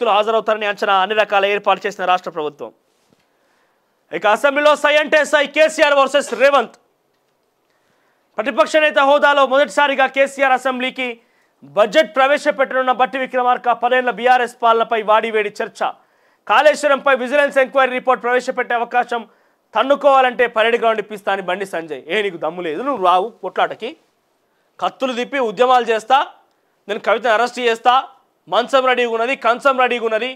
హాజరవుతారని అంచనా అన్ని రకాల ఏర్పాటు చేసిన రాష్ట్ర ప్రభుత్వం. ఇక అసెంబ్లీలో సై అంటే సై కేసీఆర్ వర్సెస్ రేవంత్. ప్రతిపక్ష నేత హోదాలో మొదటిసారిగా కేసీఆర్ అసెంబ్లీకి బడ్జెట్ ప్రవేశపెట్టనున్న బట్టి విక్రమార్క 10 ఏళ్ల బీఆర్ఎస్ పాలనపై వాడివేడి చర్చ. కాళేశ్వరంపై విజిలెన్స్ ఎంక్వైరీ రిపోర్ట్ ప్రవేశపెట్టే అవకాశం తన్నుకోవాలంటే పరేడ్ గ్రౌండ్ ఇప్పిస్తా అని బండి సంజయ్. నీకు దమ్ము లేదు, నువ్వు రావు కొట్లాటకి, కత్తులు తిప్పి ఉద్యమాలు చేస్తా, నేను కవితను అరెస్ట్ చేస్తా, మంచం రెడీగా ఉన్నది, కంచం రెడీగా ఉన్నది,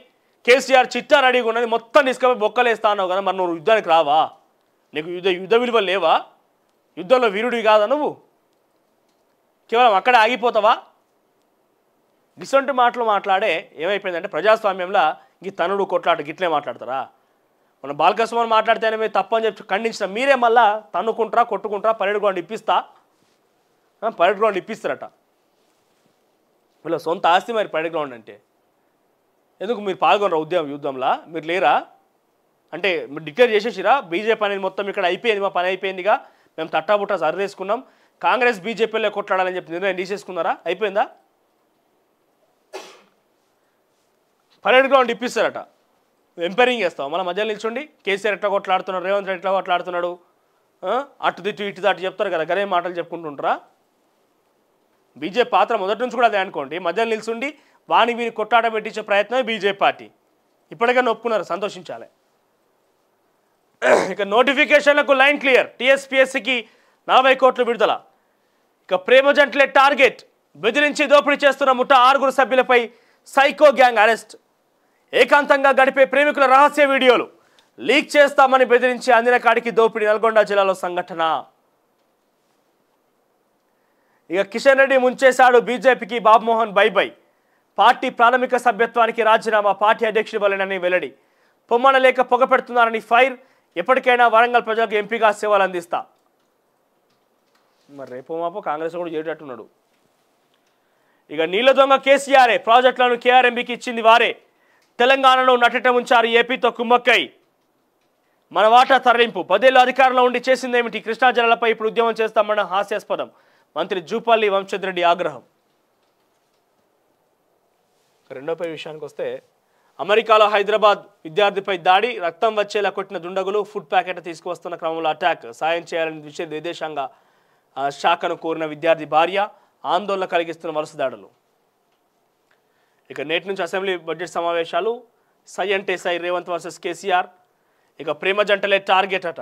కేసీఆర్ చిట్టా రెడీగా ఉన్నది, మొత్తం తీసుకపోయి బొక్కలేస్తా అన్నావు కదా, మరి నువ్వు యుద్ధానికి రావా? నీకు యుద్ధ విలువలు లేవా? యుద్ధంలో వీరుడివి కాదా నువ్వు? కేవలం అక్కడే ఆగిపోతావా? ఇటువంటి మాటలు మాట్లాడే ఏమైపోయిందంటే ప్రజాస్వామ్యంలో ఈ తనుడు కొట్లాట గిట్లే మాట్లాడతారా? మన బాలకృష్ణ మాట్లాడితేనే మీరు తప్పని చెప్పి ఖండించిన మీరే మళ్ళా తన్నుకుంటారా, కొట్టుకుంటారా, పరేడ్ గ్రౌండ్ ఇప్పిస్తారట. వీళ్ళ సొంత ఆస్తి మరి పరేడ్ గ్రౌండ్ అంటే. ఎందుకు మీరు పాల్గొనరా యుద్ధంలో? మీరు లేరా అంటే మీరు డిక్లేర్ చేసేసిరా బీజేపీ అనేది మొత్తం ఇక్కడ అయిపోయింది, మా పని అయిపోయిందిగా, మేము తట్టాబుట్టా సరివేసుకున్నాం, కాంగ్రెస్ బీజేపీలో కొట్లాడాలని చెప్పి నిర్ణయం తీసేసుకున్నారా? అయిపోయిందా? Parade ground ఇప్పిస్తారట. ఎంపైరింగ్ చేస్తావు మళ్ళీ మధ్యలో నిల్చోండి. కేసీఆర్ ఎట్లా కొట్లాడుతున్నాడు, రేవంత్ రెడ్డి ఎట్లా కొట్లాడుతున్నాడు, అటు తిట్టు ఇటు దాటి చెప్తారు కదా, గరే మాటలు చెప్పుకుంటుంటారా? బీజేపీ పాత్ర మొదటి నుంచి కూడా అదే అనుకోండి. మధ్యలో నిల్చుండి వాని వీని కొట్లాట పెట్టించే ప్రయత్నమే బీజేపీ పార్టీ. ఇప్పటికైనా ఒప్పుకున్నారు, సంతోషించాలి. ఇక నోటిఫికేషన్లకు లైన్ క్లియర్. టీఎస్పీఎస్సీకి 40 కోట్లు విడుదల. ఇక ప్రేమ జంటలే టార్గెట్. బెదిరించి దోపిడీ చేస్తున్న ముఠా 6 సభ్యులపై సైకో గ్యాంగ్ అరెస్ట్. ఏకాంతంగా గడిపే ప్రేమికుల రహస్య వీడియోలు లీక్ చేస్తామని బెదిరించి అందిన కాడికి దోపిడీ. నల్గొండ జిల్లాలో సంఘటన. ఇక కిషన్ రెడ్డి ముంచేశాడు బీజేపీకి బాబుమోహన్ బై. పార్టీ ప్రాథమిక సభ్యత్వానికి రాజీనామా, పార్టీ అధ్యక్షుడు వలెనని వెల్లడి. పొమ్మన లేక పొగ పెడుతున్నారని ఫైర్. ఎప్పటికైనా వరంగల్ ప్రజలకు ఎంపీగా సేవలు అందిస్తా. మరి రేపు మాపో కాంగ్రెస్ కూడా చేసేటట్టున్నాడు. ఇక నీళ్ళ దొంగ కేసీఆరే, ప్రాజెక్టులను కేఆర్ఎంబీకి ఇచ్చింది వారే. తెలంగాణలో నటట ఉంచారు ఏపీతో కుమ్మక్కై. మన వాటా తరలింపు. 10 ఏళ్ళు అధికారంలో ఉండి చేసిందేమిటి? కృష్ణా జలాలపై ఇప్పుడు ఉద్యమం చేస్తామన్న హాస్యాస్పదం. మంత్రి జూపల్లి వంశీరెడ్డి ఆగ్రహం. రెండోపై విషయానికి వస్తే, అమెరికాలో హైదరాబాద్ విద్యార్థిపై దాడి, రక్తం వచ్చేలా కొట్టిన దుండగులు, ఫుడ్ ప్యాకెట్ తీసుకువస్తున్న క్రమంలో అటాక్. సాయం చేయాలని విదేశాంగ శాఖను కోరిన విద్యార్థి భార్య. ఆందోళన కలిగిస్తున్న వరుస దాడులు. ఇక నేటి నుంచి అసెంబ్లీ బడ్జెట్ సమావేశాలు. సై అంటే సై రేవంత్ వర్సెస్ కేసీఆర్. ఇక ప్రేమ జంటలే టార్గెట్ అట.